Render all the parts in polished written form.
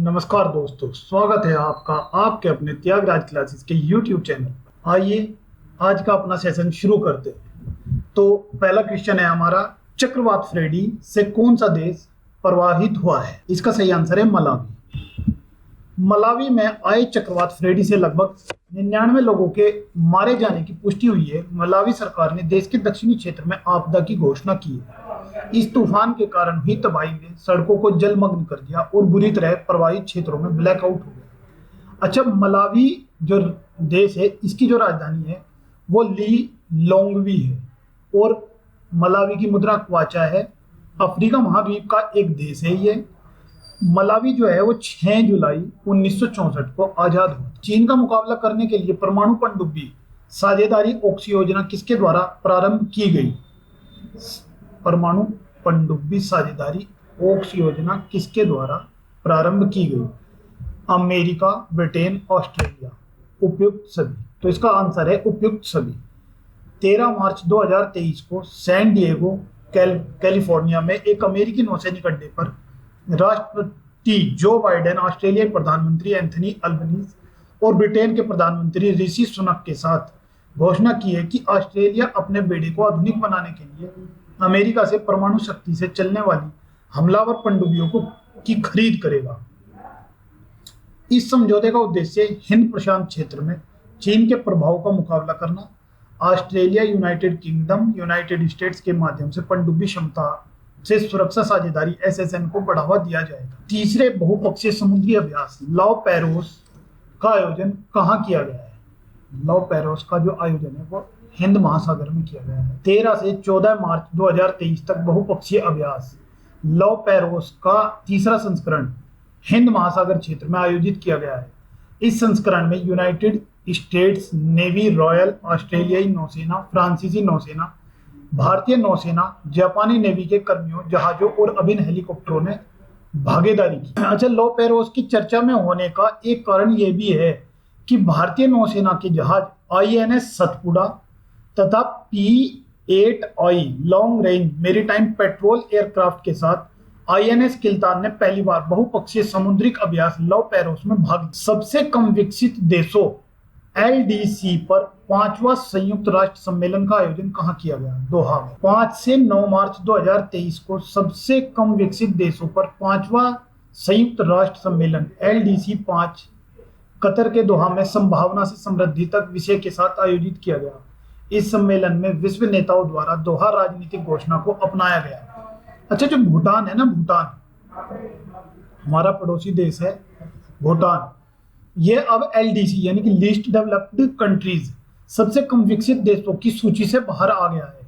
नमस्कार दोस्तों, स्वागत है आपका आपके अपने त्यागराज क्लासेस के YouTube चैनल। आइए आज का अपना सेशन शुरू करते हैं। तो पहला क्वेश्चन है हमारा, चक्रवात फ्रेडी से कौन सा देश प्रभावित हुआ है? इसका सही आंसर है मलावी। मलावी में आए चक्रवात फ्रेडी से लगभग 99 लोगों के मारे जाने की पुष्टि हुई है। मलावी सरकार ने देश के दक्षिणी क्षेत्र में आपदा की घोषणा की है। इस तूफान के कारण हुई तबाही ने सड़कों को जलमग्न कर दिया और बुरी तरह प्रभावित क्षेत्रों में ब्लैकआउट हो गया। अच्छा, मलावी जो देश है, इसकी जो राजधानी है वो ली लोंगवी है और मलावी की मुद्रा क्वाचा है। अफ्रीका महाद्वीप का एक देश है ये। मलावी जो है वो 6 जुलाई 1964 को आजाद हुआ। चीन का मुकाबला करने के लिए परमाणु पनडुब्बी साझेदारी ऑक्सी योजना किसके द्वारा प्रारंभ की गई? परमाणु पनडुब्बी साझेदारी ऑक्स योजना किसके द्वारा प्रारंभ की गई? अमेरिका, ब्रिटेन, ऑस्ट्रेलिया, उपयुक्त सभी। तो इसका आंसर है उपयुक्त सभी। 13 मार्च 2023 को सैन डिएगो कैलिफोर्निया में एक अमेरिकी नौसैनिक अड्डे पर राष्ट्रपति जो बाइडेन, ऑस्ट्रेलियाई प्रधानमंत्री एंथनी अल्बनीज और ब्रिटेन के प्रधानमंत्री ऋषि सुनक के साथ घोषणा की है कि ऑस्ट्रेलिया अपने बेड़े को आधुनिक बनाने के लिए अमेरिका से परमाणु शक्ति से चलने वाली हमलावर पनडुब्बियों की खरीद करेगा। इस समझौते का उद्देश्य हिंद प्रशांत क्षेत्र में चीन के प्रभाव का मुकाबला करना, Australia, United kingdom, United states के माध्यम से पनडुब्बी क्षमता से सुरक्षा साझेदारी SSN को बढ़ावा दिया जाएगा। तीसरे बहुपक्षीय समुद्री अभ्यास लाओ पैरोस का आयोजन कहाँ किया गया है? लाओ पैरोस का जो आयोजन है वो हिंद महासागर में किया गया है। 13 से 14 मार्च 2023 तक बहुपक्षीय अभ्यास लाओ पैरोस का तीसरा संस्करण हिंद महासागर क्षेत्र में आयोजित किया गया है। इस संस्करण में यूनाइटेड स्टेट्स नेवी, रॉयल ऑस्ट्रेलियाई नौसेना, फ्रांसीसी नौसेना, भारतीय नौसेना, जापानी नेवी के कर्मियों, जहाजों और अभिन्न हेलीकॉप्टरों ने भागीदारी की। अच्छा, लाओ पैरोस की चर्चा में होने का एक कारण यह भी है कि भारतीय नौसेना के जहाज INS सतपुड़ा तथा P-8I long range maritime petrol aircraft के साथ INS किल्तान ने पहली बार बहुपक्षीय समुद्रिक अभ्यास लाओ पैरोस में भाग लिया। सबसे कम विकसित देशों LDC पर 5वां संयुक्त राष्ट्र सम्मेलन का आयोजन कहाँ किया गया? दोहा में। 5 से 9 मार्च 2023 को सबसे कम विकसित देशों पर 5वां संयुक्त राष्ट्र सम्मेलन LDC 5 कतर के दोहा में संभावना से समृद्धि तक विषय के साथ आयोजित किया गया। इस सम्मेलन में विश्व नेताओं द्वारा दोहा राजनीतिक घोषणा को अपनाया गया। अच्छा, जो भूटान है ना, भूटान हमारा पड़ोसी देश है भूटान, ये अब LDC यानी कि लीस्ट डेवलप्ड कंट्रीज सबसे कम विकसित देशों की सूची से बाहर आ गया है।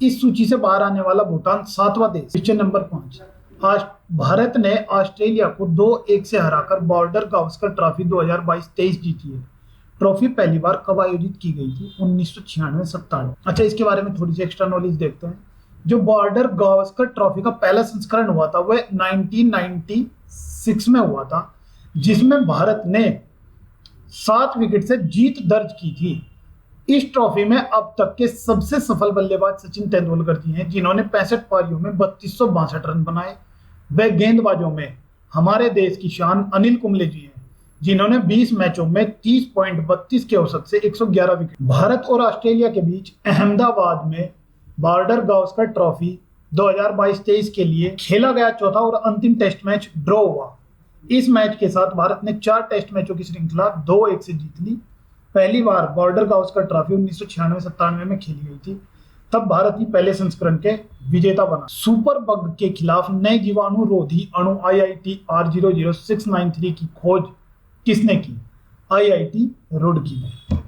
इस सूची से बाहर आने वाला भूटान 7वां देश। क्वेश्चन नंबर 5, आज भारत ने ऑस्ट्रेलिया को 2-1 से हराकर बॉर्डर गावस्कर ट्रॉफी 2022-23 जीती है। ट्रॉफी पहली बार कब आयोजित की गई थी? 1996-97। अच्छा, इसके बारे में थोड़ी सी एक्स्ट्रा नॉलेज देखते हैं। जो बॉर्डर गावस्कर ट्रॉफी का पहला संस्करण हुआ था वह 1996 में हुआ था, जिसमें भारत ने 7 विकेट से जीत दर्ज की थी। इस ट्रॉफी में अब तक के सबसे सफल बल्लेबाज सचिन तेंदुलकर जी हैं, जिन्होंने 65 पारियों में 3262 रन बनाए। वह गेंदबाजों में हमारे देश की शान अनिल कुंबले जी हैं, जिन्होंने 20 मैचों में 30.32 के औसत से 111 विकेट। भारत और ऑस्ट्रेलिया के बीच अहमदाबाद में बॉर्डर गावस्कर ट्रॉफी 2022-23 के लिए खेला गया चौथा और अंतिम टेस्ट मैच ड्रॉ हुआ। इस मैच के साथ भारत ने 4 टेस्ट मैचों की श्रृंखला 2-1 से जीत ली। पहली बार बॉर्डर गावस्कर ट्रॉफी 1996-97 में खेली गई थी। तब भारत ही पहले संस्करण के विजेता बना। सुपर बग के खिलाफ नए जीवाणु रोधी अणु IIT R00693 की खोज किसने की? IIT रुड़की ने।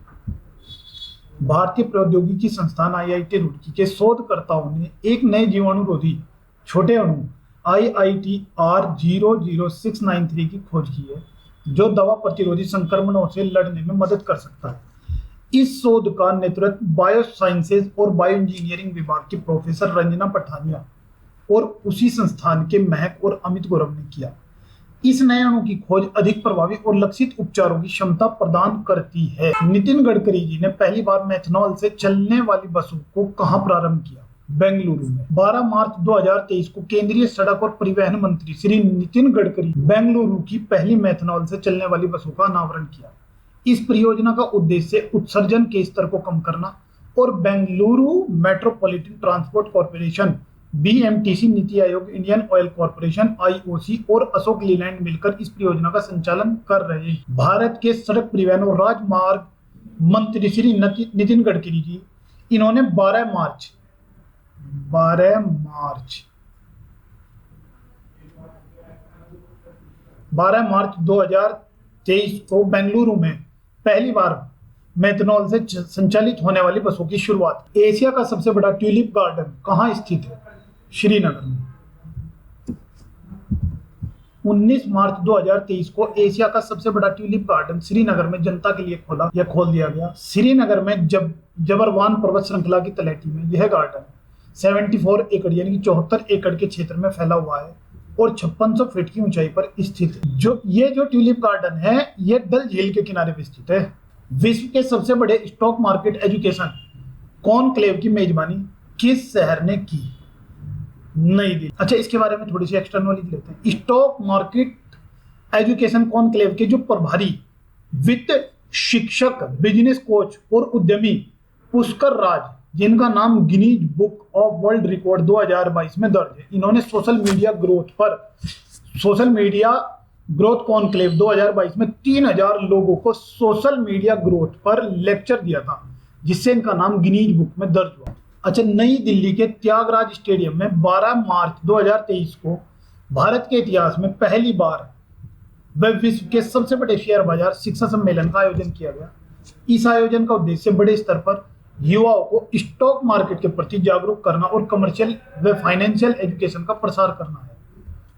भारतीय प्रौद्योगिकी संस्थान IIT रुड़की के शोधकर्ताओं ने एक नए जीवाणु रोधी छोटे अणु IIT R00693 की खोज की है, जो दवा प्रतिरोधी संक्रमणों से लड़ने में मदद कर सकता है। इस शोध का नेतृत्व बायो साइंसेज और बायो इंजीनियरिंग विभाग की प्रोफेसर रंजना पठानिया और उसी संस्थान के महक और अमित गौरव ने किया। इस नए अणु की खोज अधिक प्रभावी और लक्षित उपचारों की क्षमता प्रदान करती है। नितिन गडकरी जी ने पहली बार मेथनॉल से चलने वाली बसों को कहां प्रारंभ किया? बेंगलुरु में। 12 मार्च 2023 को केंद्रीय सड़क और परिवहन मंत्री श्री नितिन गडकरी बेंगलुरु की पहली मेथनॉल से चलने वाली बसों का अनावरण किया। इस परियोजना का उद्देश्य उत्सर्जन के स्तर को कम करना और Bengaluru metropolitan transport corporation BMTC, NITI Aayog, Indian oil corporation IOC और अशोक लीलैंड मिलकर इस परियोजना का संचालन कर रहे हैं। भारत के सड़क परिवहन और राजमार्ग मंत्री श्री नितिन गडकरी जी, इन्होंने 12 मार्च 2023 को बेंगलुरु में पहली बार मेथनॉल से संचालित होने वाली बसों की शुरुआत। एशिया का सबसे बड़ा ट्यूलिप गार्डन कहाँ स्थित है? श्रीनगर में। 19 मार्च 2023 को एशिया का सबसे बड़ा ट्यूलिप गार्डन श्रीनगर में जनता के लिए खोल दिया गया। श्रीनगर में जबरवान पर्वत श्रृंखला की तलहटी में यह गार्डन 74 एकड़ यानी कि 74 एकड़ के क्षेत्र में फैला हुआ है और 5600 फीट की ऊंचाई पर स्थित है। जो ट्यूलिप गार्डन है, यह डल झील के किनारे पर स्थित है। विश्व के सबसे बड़े स्टॉक मार्केट एजुकेशन कॉनक्लेव की मेजबानी किस शहर ने की? नई दिल्ली। अच्छा, इसके बारे में थोड़ी सी एक्स्ट्रा नॉलेज लेते हैं। स्टॉक मार्केट एजुकेशन कॉनक्लेव के जो प्रभारी वित्त शिक्षक, बिजनेस कोच और उद्यमी पुष्कर राज, जिनका नाम Guinness book of world record 2022 में दर्ज है, इन्होंने सोशल मीडिया ग्रोथ कॉनक्लेव 2022 में 3000 लोगों को सोशल मीडिया ग्रोथ पर लेक्चर दिया था, जिससे इनका नाम गिनीज बुक में दर्ज हुआ। अच्छा, नई दिल्ली के त्यागराज स्टेडियम में 12 मार्च 2023 को भारत के इतिहास में पहली बार विश्व के सबसे बड़े शेयर बाजार शिक्षा सम्मेलन का आयोजन किया गया। इस आयोजन का उद्देश्य बड़े स्तर पर युवाओं को स्टॉक मार्केट के प्रति जागरूक करना और कमर्शियल व फाइनेंशियल एजुकेशन का प्रसार करना है।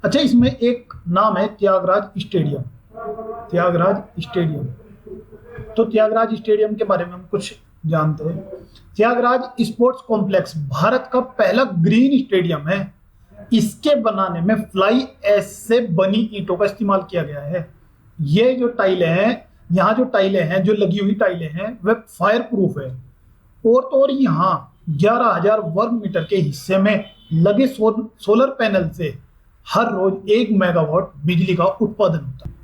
अच्छा, इसमें एक नाम है त्यागराज स्टेडियम। तो त्यागराज स्टेडियम के बारे में हम कुछ जानते हैं। त्यागराज स्पोर्ट्स कॉम्प्लेक्स भारत का पहला ग्रीन स्टेडियम है। इसके बनाने में फ्लाई ऐश से बनी ईंटों का इस्तेमाल किया गया है। ये जो टाइलें हैं, यहाँ जो टाइलें हैं, जो लगी हुई टाइलें हैं, वह फायर प्रूफ है। और तो और यहाँ 11,000 वर्ग मीटर के हिस्से में लगे सोलर पैनल से हर रोज 1 मेगावाट बिजली का उत्पादन होता है।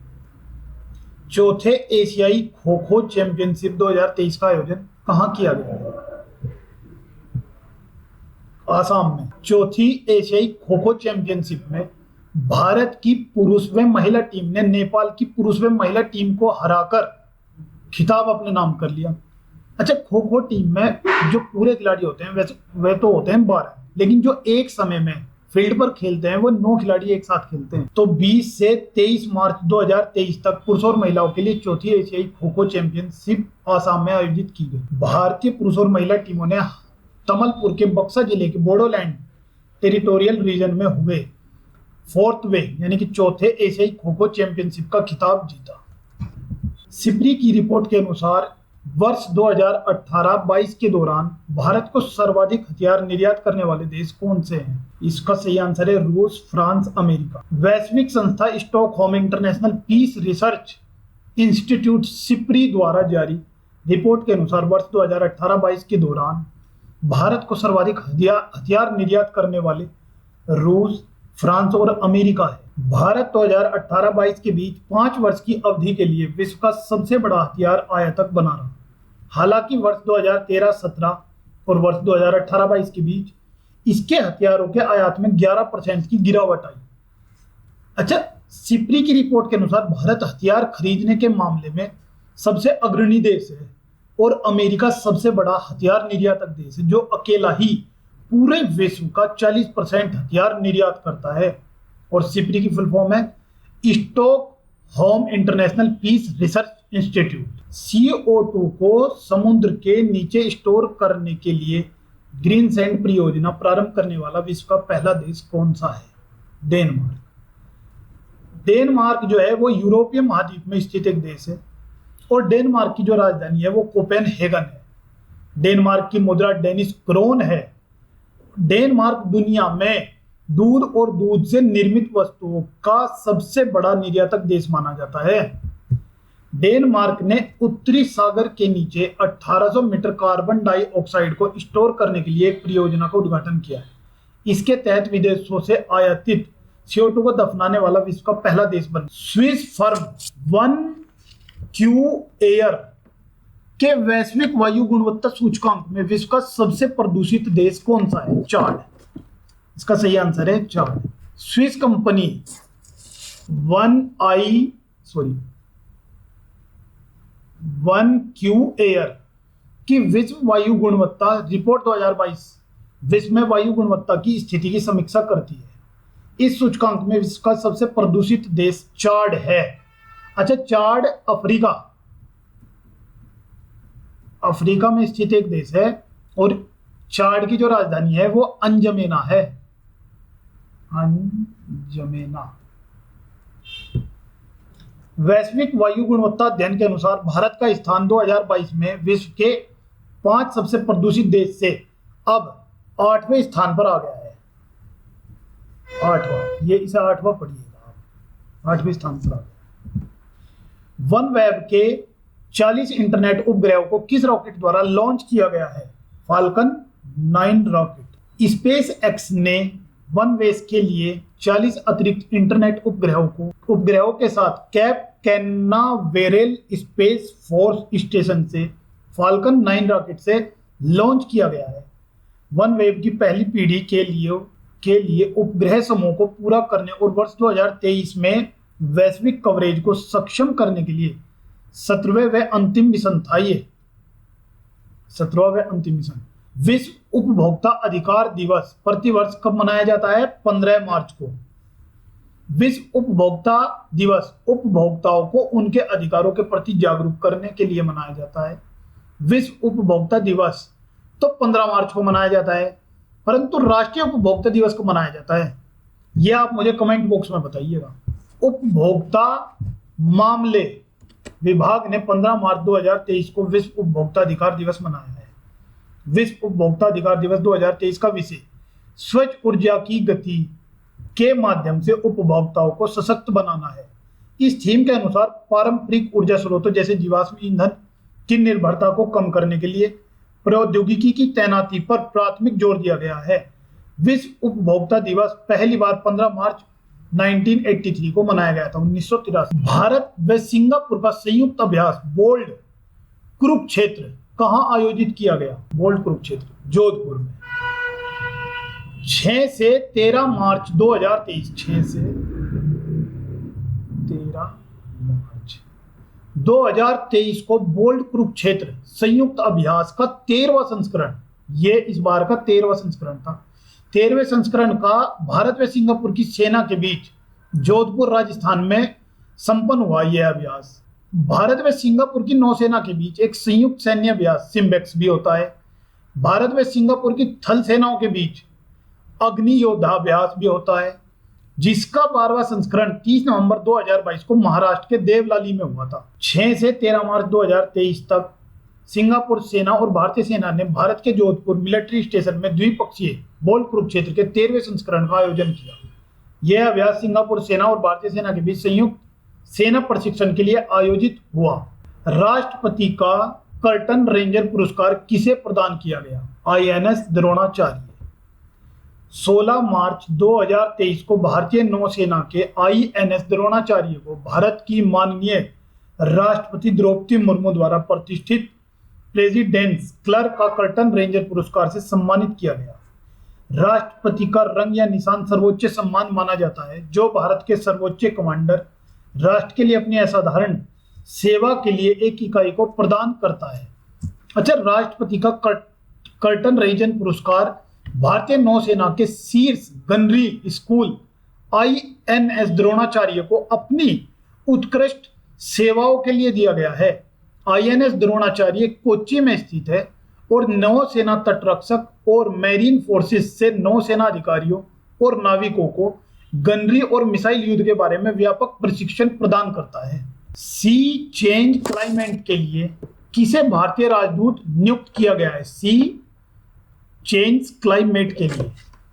चौथे एशियाई खो खो चैंपियनशिप 2023 का आयोजन कहाँ किया गया है? आसाम में। चौथी एशियाई खो खो चैंपियनशिप में भारत की पुरुष व महिला टीम ने नेपाल की पुरुष व महिला टीम को हराकर खिताब अपने नाम कर लिया। अच्छा, खो खो टीम में जो पूरे खिलाड़ी होते हैं वे तो होते हैं 12, लेकिन जो एक समय में फील्ड पर खेलते हैं वो 9 खिलाड़ी एक साथ खेलते हैं। तो 20 से 23 मार्च 2023 तक पुरुष और महिलाओं के लिए चौथी एशियाई खो खो चैंपियनशिप आसाम में आयोजित की गई। भारतीय पुरुष और महिला टीमों ने तमलपुर के बक्सा जिले के बोडोलैंड टेरिटोरियल रीजन में हुए 4th यानी कि चौथे एशियाई खो खो चैंपियनशिप का खिताब जीता। सिप्री की रिपोर्ट के अनुसार वर्ष 2018-22 के दौरान भारत को सर्वाधिक हथियार निर्यात करने वाले देश कौन से हैं? इसका सही आंसर है रूस, फ्रांस, अमेरिका। वैश्विक संस्था Stockholm International Peace Research Institute SIPRI द्वारा जारी रिपोर्ट के अनुसार वर्ष 2018-22 के दौरान भारत को सर्वाधिक हथियार निर्यात करने वाले रूस, फ्रांस और अमेरिका है। भारत 2018-22 के बीच 5 वर्ष की अवधि के लिए विश्व का सबसे बड़ा हथियार आयातक बना रहा। हालांकि वर्ष 2013-17 और वर्ष 2018-22 के बीच इसके हथियारों के आयात में 11% की गिरावट आई। अच्छा, सिप्री की रिपोर्ट के अनुसार भारत हथियार खरीदने के मामले में सबसे अग्रणी देश है और अमेरिका सबसे बड़ा हथियार निर्यातक देश है, जो अकेला ही पूरे विश्व का 40% हथियार निर्यात करता है। और सिप्री की फुल फॉर्म है Stockholm International Peace Research Institute. CO2 को समुद्र के नीचे स्टोर करने के लिए ग्रीन सैंड परियोजना प्रारंभ करने वाला विश्व का पहला देश कौन सा है? डेनमार्क। डेनमार्क जो है वो यूरोपीय महाद्वीप में स्थित एक देश है और डेनमार्क की जो राजधानी है वो कोपेनहेगन है। डेनमार्क की मुद्रा डेनिश क्रोन है। डेनमार्क दुनिया में दूध और दूध से निर्मित वस्तुओं का सबसे बड़ा निर्यातक देश माना जाता है। डेनमार्क ने उत्तरी सागर के नीचे 1800 मीटर कार्बन डाइऑक्साइड को स्टोर करने के लिए एक परियोजना का उद्घाटन किया है। इसके तहत विदेशों से आयातित CO2 को दफनाने वाला विश्व का पहला देश बना। स्विस फर्म 1Q एयर के वैश्विक वायु गुणवत्ता सूचकांक में विश्व का सबसे प्रदूषित देश कौन सा है? चाड। इसका सही आंसर है चाड। स्विस कंपनी 1Q एयर की विश्व वायु गुणवत्ता रिपोर्ट 2022 विश्व में वायु गुणवत्ता की स्थिति की समीक्षा करती है। इस सूचकांक में विश्व का सबसे प्रदूषित देश चाड है। अच्छा, चाड अफ्रीका में स्थित एक देश है और चाड की जो राजधानी है वो अंजमेना है। अंजमेना। वैश्विक वायु गुणवत्ता अध्ययन के अनुसार भारत का स्थान 2022 में विश्व के 5 सबसे प्रदूषित देश से अब 8वें स्थान पर आ गया है। 8वां, ये इसे 8वां पढ़िएगा आप, 8वें स्थान पर आ गया। वन वेब के 40 इंटरनेट उपग्रहों को किस रॉकेट द्वारा लॉन्च किया गया है? Falcon 9 rocket. स्पेस एक्स ने वन वेब के लिए 40 अतिरिक्त इंटरनेट उपग्रहों के साथ cap Canaveral space force station से फाल्कन 9 रॉकेट से लॉन्च किया गया है। वन वेब की पहली पीढ़ी के लिए उपग्रह समूह को पूरा करने और वर्ष 2023 में वैश्विक कवरेज को सक्षम करने के लिए 17वें व अंतिम मिशन था। ये 17वां व अंतिम मिशन। विश्व उपभोक्ता अधिकार दिवस प्रतिवर्ष कब मनाया जाता है? 15 मार्च को। विश्व उपभोक्ता दिवस उपभोक्ताओं को उनके अधिकारों के प्रति जागरूक करने के लिए मनाया जाता है। विश्व उपभोक्ता दिवस तो 15 मार्च को मनाया जाता है, परंतु राष्ट्रीय उपभोक्ता दिवस को मनाया जाता है, यह आप मुझे कमेंट बॉक्स में बताइएगा। उपभोक्ता मामले विभाग ने 15 मार्च 2023 को विश्व उपभोक्ता अधिकार दिवस मनाया है। विश्व उपभोक्ता अधिकार दिवस 2023 का विषय स्वच्छ ऊर्जा की गति के माध्यम से उपभोक्ताओं को सशक्त बनाना है। इस थीम के अनुसार पारंपरिक ऊर्जा स्रोतों जैसे जीवाश्म ईंधन की निर्भरता को कम करने के लिए प्रौद्योगिकी की तैनाती पर प्राथमिक जोर दिया गया है। विश्व उपभोक्ता दिवस पहली बार 15 मार्च 1983 को मनाया गया था, 1983। भारत व सिंगापुर का संयुक्त अभ्यास बोल्ड कुरुक्षेत्र कहां आयोजित किया गया? बोल्ड कुरुक्षेत्र जोधपुर में। 6 से 13 मार्च 2023, 6 से 13 मार्च 2023 को बोल्ड कुरुक्षेत्र संयुक्त अभ्यास का 13वां संस्करण, ये इस बार का 13वां संस्करण था। 13वें संस्करण का भारत व सिंगापुर की सेना के बीच जोधपुर राजस्थान में संपन्न हुआ। यह अभ्यास भारत व सिंगापुर की नौसेना के बीच एक संयुक्त सैन्य अभ्यास सिम्बेक्स भी होता है। भारत व सिंगापुर की थल सेनाओं के बीच अग्नि योद्धा अभ्यास भी होता है, जिसका 12वां संस्करण 30 नवंबर 2022 को महाराष्ट्र के देवलाली में हुआ था। 6 से 13 मार्च 2023 तक सिंगापुर सेना और भारतीय सेना ने भारत के जोधपुर मिलिट्री स्टेशन में द्विपक्षीय बोल्ड कुरुक्षेत्र के 13वें संस्करण का आयोजन किया। यह अभ्यास सिंगापुर सेना और भारतीय सेना के बीच संयुक्त सेना प्रशिक्षण के लिए आयोजित हुआ। राष्ट्रपति का कर्टन रेंजर पुरस्कार किसे प्रदान किया गया? INS द्रोणाचार्य। 16 मार्च 2023 को भारतीय नौसेना के INS द्रोणाचार्य को भारत की माननीय राष्ट्रपति द्रौपदी मुर्मू द्वारा प्रतिष्ठित प्रेसिडेंट्स क्लर्क का कर्टन रेंजर पुरस्कार से सम्मानित किया गया। राष्ट्रपति का रंग या निशान सर्वोच्च सम्मान माना जाता है जो भारत के सर्वोच्च कमांडर राष्ट्र के लिए अपनी असाधारण सेवा के लिए एक इकाई को प्रदान करता है। अच्छा, राष्ट्रपति का कर्टन रेंजर पुरस्कार भारतीय नौसेना के शीर्ष गनरी स्कूल INS द्रोणाचार्य को अपनी उत्कृष्ट सेवाओं के लिए दिया गया है। INS द्रोणाचार्य कोच्चि में स्थित है और नौसेना तटरक्षक और मैरीन फोर्सेस से नौसेना अधिकारियों और नाविकों को गनरी और मिसाइल युद्ध के बारे में व्यापक प्रशिक्षण प्रदान करता है। सी चेंज क्लाइमेट के लिए किसे भारतीय राजदूत नियुक्त किया गया है? सी चेंज क्लाइमेट के लिए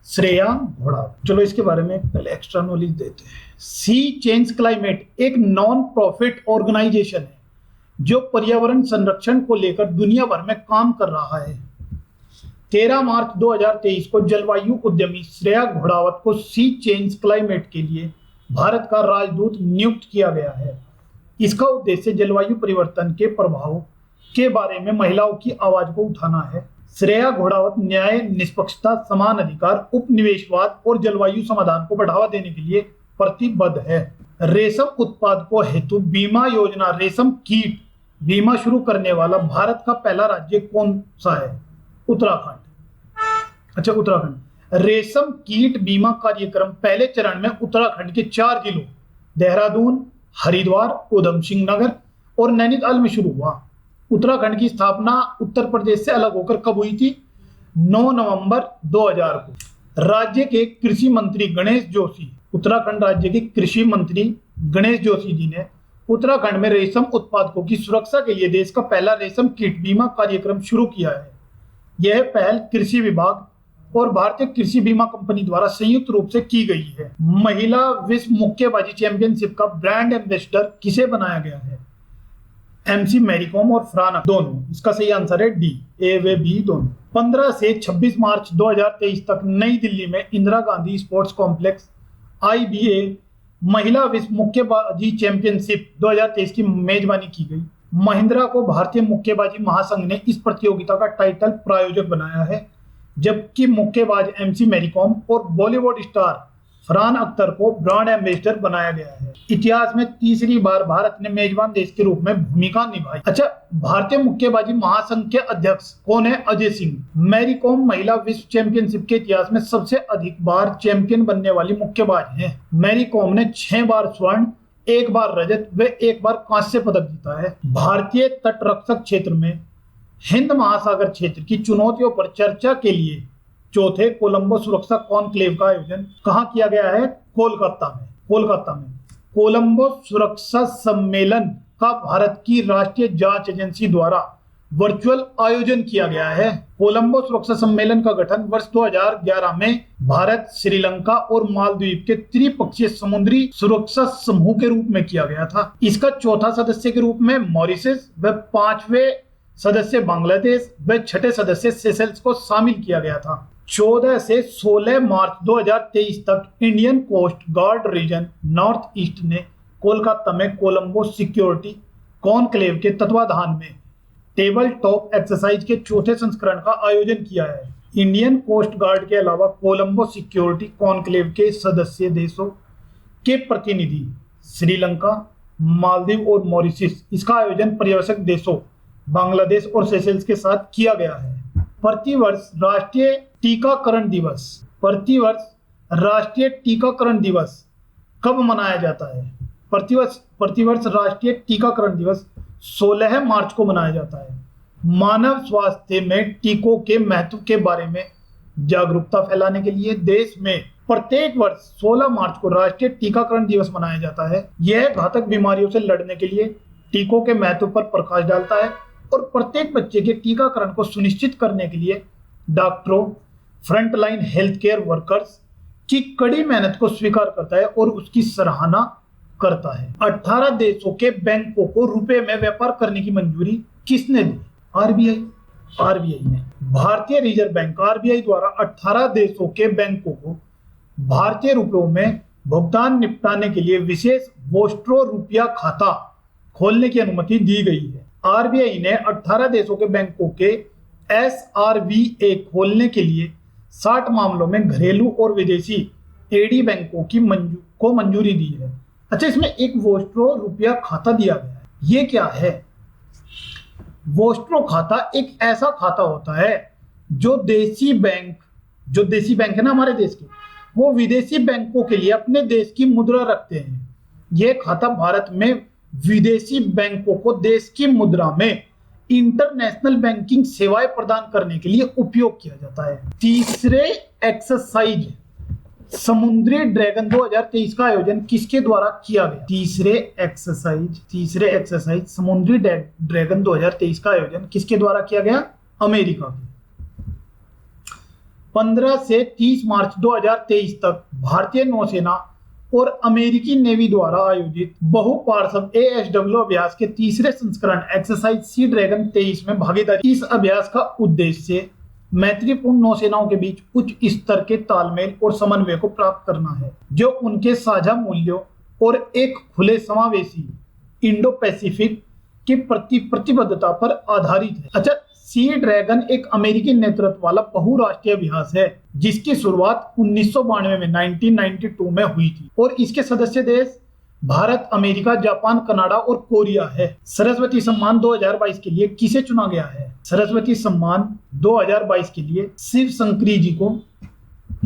श्रेया घोड़ा। चलो इसके बारे में पहले एक्स्ट्रा नॉलेज देते हैं। सी चेंज क्लाइमेट एक नॉन प्रॉफिट ऑर्गेनाइजेशन है जो पर्यावरण संरक्षण को लेकर दुनिया भर में काम कर रहा है। 13 मार्च 2023 को जलवायु उद्यमी श्रेया घोड़ावत को सी चेंज क्लाइमेट के लिए भारत का राजदूत नियुक्त किया गया है। इसका उद्देश्य जलवायु परिवर्तन के प्रभाव के बारे में महिलाओं की आवाज को उठाना है। श्रेया घोड़ावत न्याय, निष्पक्षता, समान अधिकार, उपनिवेशवाद और जलवायु समाधान को बढ़ावा देने के लिए प्रतिबद्ध है। रेशम उत्पादकों हेतु बीमा योजना रेशम कीट बीमा शुरू करने वाला भारत का पहला राज्य कौन सा है? उत्तराखंड। अच्छा, उत्तराखंड। रेशम कीट बीमा कार्यक्रम पहले चरण में उत्तराखंड के 4 जिलों देहरादून, हरिद्वार, उधम सिंह नगर और नैनीताल में शुरू हुआ। उत्तराखंड की स्थापना उत्तर प्रदेश से अलग होकर कब हुई थी? 9 नवंबर 2000 को। राज्य के कृषि मंत्री गणेश जोशी, उत्तराखंड राज्य के कृषि मंत्री गणेश जोशी जी ने उत्तराखंड में रेशम उत्पादकों की सुरक्षा के लिए देश का पहला रेशम कीट बीमा कार्यक्रम शुरू किया है। यह पहल कृषि विभाग और भारतीय कृषि बीमा कंपनी द्वारा संयुक्त रूप से की गई है। महिला विश्व मुक्केबाजी चैंपियनशिप का ब्रांड एम्बेसडर किसे बनाया गया है? एमसी मैरीकॉम और फ्रान दोनों। इसका सही आंसर है डी, ए व बी दोनों। 15 से 26 मार्च 2023 तक नई दिल्ली में Indira Gandhi sports complex IBA महिला विश्व मुक्केबाजी चैंपियनशिप 2023 की मेजबानी की गई। महिंद्रा को भारतीय मुक्केबाजी महासंघ ने इस प्रतियोगिता का टाइटल प्रायोजक बनाया है, जबकि मुक्केबाज एमसी मैरीकॉम और बॉलीवुड स्टार फरहान अख्तर को ब्रांड एम्बेसडर बनाया गया है। इतिहास में तीसरी बार भारत ने मेजबान देश के रूप में भूमिका निभाई। अच्छा, भारतीय मुक्केबाजी महासंघ के अध्यक्ष कौन है? अजय सिंह। मैरी कॉम महिला विश्व चैंपियनशिप के इतिहास में सबसे अधिक बार चैंपियन बनने वाली मुक्केबाज है। मैरी कॉम ने 6 बार स्वर्ण, 1 बार रजत व 1 बार कांस्य पदक जीता है। भारतीय तटरक्षक क्षेत्र में हिंद महासागर क्षेत्र की चुनौतियों पर चर्चा के लिए चौथे कोलंबो सुरक्षा कॉन्क्लेव का आयोजन कहाँ किया गया है? कोलकाता में। कोलंबो सुरक्षा सम्मेलन का भारत की राष्ट्रीय जांच एजेंसी द्वारा वर्चुअल आयोजन किया गया है। कोलंबो सुरक्षा सम्मेलन का गठन वर्ष 2011 में भारत, श्रीलंका और मालदीव के त्रिपक्षीय समुद्री सुरक्षा समूह के रूप में किया गया था। इसका चौथा सदस्य के रूप में मॉरिशस व 5वें सदस्य बांग्लादेश व 6ठे सदस्य सेशेल्स को शामिल किया गया था। 14 से 16 मार्च 2023 तक Indian Coast Guard Region North East ने कोलकाता में कोलंबो सिक्योरिटी कॉन्क्लेव के तत्वाधान में टेबल टॉप एक्सरसाइज के चौथे संस्करण का आयोजन किया है। इंडियन कोस्ट गार्ड के अलावा कोलंबो सिक्योरिटी कॉन्क्लेव के सदस्य देशों के प्रतिनिधि श्रीलंका, मालदीव और मॉरिशस। इसका आयोजन पर्यवेक्षक देशों बांग्लादेश और सेशेल्स के साथ किया गया है। प्रतिवर्ष राष्ट्रीय टीकाकरण दिवस कब मनाया जाता है? प्रतिवर्ष राष्ट्रीय टीकाकरण दिवस 16 मार्च को मनाया जाता है। मानव स्वास्थ्य में टीकों के महत्व के बारे में जागरूकता फैलाने के लिए देश में प्रत्येक वर्ष 16 मार्च को राष्ट्रीय टीकाकरण दिवस मनाया जाता है। यह घातक बीमारियों से लड़ने के लिए टीकों के महत्व पर प्रकाश डालता है और प्रत्येक बच्चे के टीकाकरण को सुनिश्चित करने के लिए डॉक्टरों, फ्रंटलाइन हेल्थ केयर वर्कर्स की कड़ी मेहनत को स्वीकार करता है और उसकी सराहना करता है। 18 देशों के बैंकों को रुपए में व्यापार करने की मंजूरी किसने दी? आरबीआई ने। भारतीय रिजर्व बैंक आरबीआई द्वारा 18 देशों के बैंकों को भारतीय रुपयों में भुगतान निपटाने के लिए विशेष वोस्ट्रो रुपया खाता खोलने की अनुमति दी गई है। आरबीआई ने 18 देशों के बैंकों के SRVA खोलने के लिए 60 मामलों में घरेलू और विदेशी एडी बैंकों की मंजूरी दी है। अच्छा, इसमें एक वोस्ट्रो रुपया खाता दिया गया है। ये क्या है? वोस्ट्रो खाता एक ऐसा खाता होता है जो देसी बैंक है ना हमारे देश के, वो विदेशी बैंकों के लिए अपने देश की मुद्रा रखते हैं। यह खाता भारत में विदेशी बैंकों को देश की मुद्रा में इंटरनेशनल बैंकिंग सेवाएं प्रदान करने के लिए उपयोग किया जाता है। तीसरे एक्सरसाइज समुद्री ड्रैगन 2023 का आयोजन किसके द्वारा किया गया? तीसरे एक्सरसाइज समुद्री ड्रैगन 2023 का आयोजन किसके द्वारा किया गया? अमेरिका के। 15 से 30 मार्च 2023 तक भारतीय नौसेना और अमेरिकी नेवी द्वारा आयोजित बहुपार्श्व ASW अभ्यास के तीसरे संस्करण एक्सरसाइज सी ड्रैगन 23 में भागीदारी। इस अभ्यास का उद्देश्य मैत्रीपूर्ण नौसेनाओं के बीच उच्च स्तर के तालमेल और समन्वय को प्राप्त करना है, जो उनके साझा मूल्यों और एक खुले समावेशी इंडो पैसिफिक के प्रति प्रतिबद्धता पर आधारित है। अच्छा, सी ड्रैगन एक अमेरिकी नेतृत्व वाला बहुराष्ट्रीय अभ्यास है जिसकी शुरुआत 1992 में 1992 में हुई थी और इसके सदस्य देश भारत, अमेरिका, जापान, कनाडा और कोरिया है। सरस्वती सम्मान 2022 के लिए किसे चुना गया है? सरस्वती सम्मान 2022 के लिए शिव शंकरी जी को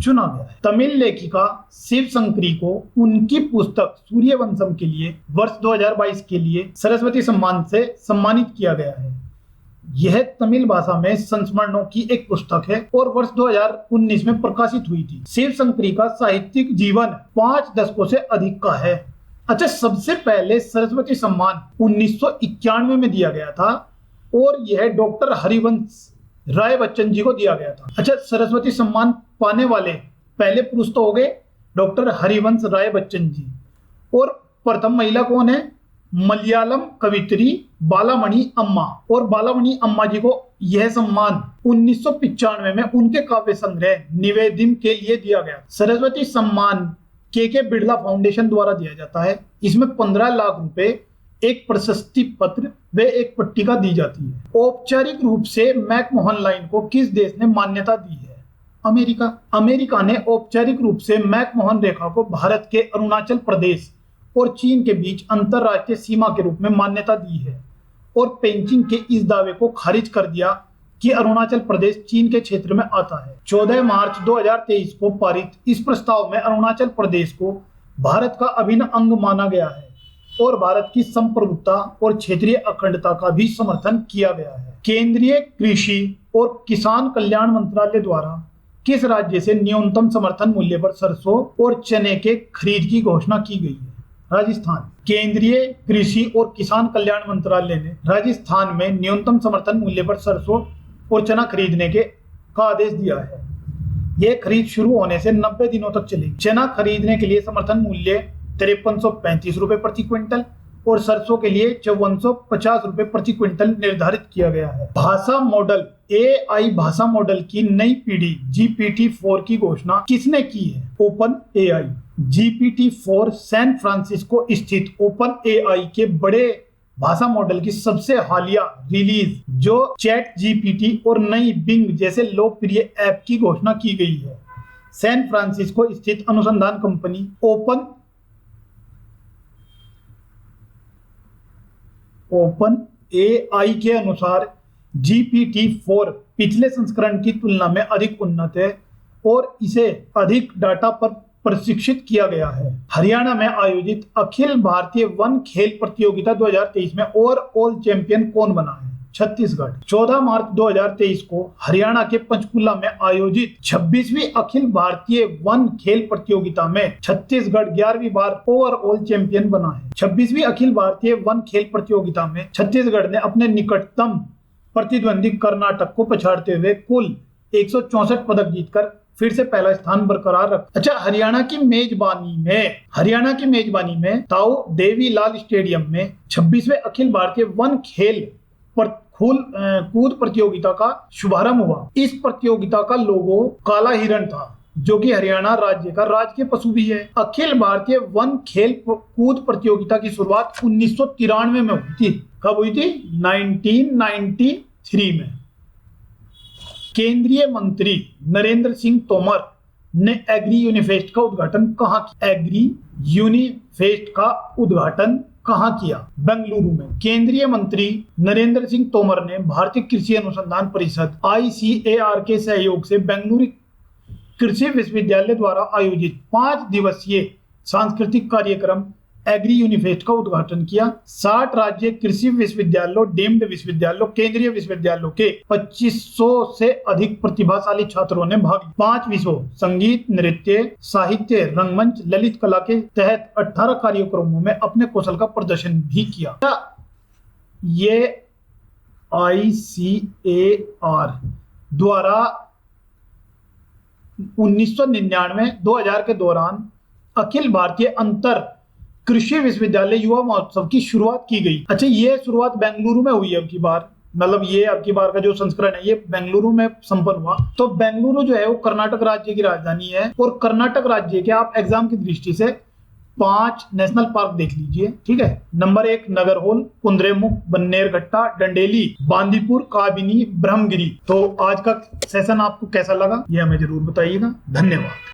चुना गया है। तमिल लेखिका शिव शंकरी को उनकी पुस्तक सूर्यवंशम के लिए वर्ष 2022 के लिए सरस्वती सम्मान से सम्मानित किया गया है। यह तमिल भाषा में संस्मरणों की एक पुस्तक है और वर्ष 2019 में प्रकाशित हुई थी। शिव शंकरी का साहित्यिक जीवन 5 दशकों से अधिक का है। अच्छा, सबसे पहले सरस्वती सम्मान 1991 में दिया गया था और यह डॉक्टर हरिवंश राय बच्चन जी को दिया गया था। अच्छा, सरस्वती सम्मान पाने वाले पहले पुरुष तो हो गए डॉक्टर हरिवंश राय बच्चन जी, और प्रथम महिला कौन है? मलयालम कवित्री बालामणि अम्मा। और बालामणि अम्मा जी को यह सम्मान 1995 में उनके काव्य संग्रह निवेदिम के लिए दिया गया। सरस्वती सम्मान के बिड़ला फाउंडेशन द्वारा दिया जाता है। इसमें 15 लाख रुपए, एक प्रशस्ति पत्र व एक पट्टिका दी जाती है। औपचारिक रूप से मैकमोहन लाइन को किस देश ने मान्यता दी है? अमेरिका। अमेरिका ने औपचारिक रूप से मैकमोहन रेखा को भारत के अरुणाचल प्रदेश और चीन के बीच अंतरराष्ट्रीय सीमा के रूप में मान्यता दी है और पेंचिंग के इस दावे को खारिज कर दिया कि अरुणाचल प्रदेश चीन के क्षेत्र में आता है। 14 मार्च 2023 को पारित इस प्रस्ताव में अरुणाचल प्रदेश को भारत का अभिन्न अंग माना गया है और भारत की संप्रभुता और क्षेत्रीय अखंडता का भी समर्थन किया गया है। केंद्रीय कृषि और किसान कल्याण मंत्रालय द्वारा किस राज्य से न्यूनतम समर्थन मूल्य पर सरसों और चने के खरीद की घोषणा की गई है? राजस्थान। केंद्रीय कृषि और किसान कल्याण मंत्रालय ने राजस्थान में न्यूनतम समर्थन मूल्य पर सरसों और चना खरीदने का आदेश दिया है। यह खरीद शुरू होने से 90 दिनों तक चलेगी। चना खरीदने के लिए समर्थन मूल्य 5335 रुपए प्रति क्विंटल और सरसों के लिए 5450 रुपए प्रति क्विंटल निर्धारित किया गया है। भाषा मॉडल AI भाषा मॉडल की नई पीढ़ी GPT-4 की घोषणा किसने की है? Open AI। GPT-4 San Francisco स्थित ओपन AI के बड़े भाषा मॉडल की सबसे हालिया रिलीज, जो चैट GPT और नई बिंग जैसे लोकप्रिय ऐप की घोषणा की गई है। सैन फ्रांसिस्को स्थित अनुसंधान कंपनी ओपन AI के अनुसार GPT-4 पिछले संस्करण की तुलना में अधिक उन्नत है और इसे अधिक डाटा पर प्रशिक्षित किया गया है। हरियाणा में आयोजित अखिल भारतीय वन खेल प्रतियोगिता 2023 में ओवरऑल चैंपियन कौन बना है? छत्तीसगढ़। 14 मार्च 2023 को हरियाणा के पंचकुला में आयोजित 26वीं अखिल भारतीय वन खेल प्रतियोगिता में छत्तीसगढ़ 11वीं बार ओवरऑल चैंपियन बना है। 26वीं अखिल भारतीय वन खेल प्रतियोगिता में छत्तीसगढ़ ने अपने निकटतम प्रतिद्वंदी कर्नाटक को पछाड़ते हुए कुल 164 पदक जीतकर फिर से पहला स्थान बरकरार रखा। अच्छा, हरियाणा की मेजबानी में ताऊ देवीलाल स्टेडियम में 26वें अखिल भारतीय वन खेल कूद प्रतियोगिता का शुभारंभ हुआ। इस प्रतियोगिता का लोगो काला हिरण था, जो कि हरियाणा राज्य का राजकीय पशु भी है। अखिल भारतीय वन खेल कूद प्रतियोगिता की शुरुआत 1993 में हुई थी। कब हुई थी? 1993 में। केंद्रीय मंत्री नरेंद्र सिंह तोमर ने एग्री यूनिफेस्ट का उद्घाटन कहाँ किया? एग्री यूनिफेस्ट का उद्घाटन कहाँ किया? बेंगलुरु में। केंद्रीय मंत्री नरेंद्र सिंह तोमर ने भारतीय कृषि अनुसंधान परिषद ICAR के सहयोग से बेंगलुरु कृषि विश्वविद्यालय द्वारा आयोजित 5 दिवसीय सांस्कृतिक कार्यक्रम एग्री यूनिफेस्ट का उद्घाटन किया। 60 राज्य कृषि विश्वविद्यालयों, डीम्ड विश्वविद्यालयों, केंद्रीय विश्वविद्यालयों के 2500 से अधिक प्रतिभाशाली छात्रों ने भाग लिया। 5 विषयों संगीत, नृत्य, साहित्य, रंगमंच, ललित कला के तहत 18 कार्यक्रमों में अपने कौशल का प्रदर्शन भी किया। ये ICAR द्वारा 1999-2000 के दौरान अखिल भारतीय अंतर कृषि विश्वविद्यालय युवा महोत्सव की शुरुआत की गई। अच्छा, ये शुरुआत बेंगलुरु में हुई है अब की बार, मतलब ये अब की बार का जो संस्करण है ये बेंगलुरु में संपन्न हुआ। तो बेंगलुरु जो है वो कर्नाटक राज्य की राजधानी है, और कर्नाटक राज्य के आप एग्जाम की दृष्टि से 5 नेशनल पार्क देख लीजिए, ठीक है। नंबर 1 नगरहोल, कुंद्रेमुख, बन्नेरघट्टा, डंडेली, बांदीपुर, काबिनी, ब्रह्मगिरी। तो आज का सेशन आपको कैसा लगा ये हमें जरूर बताइएगा। धन्यवाद।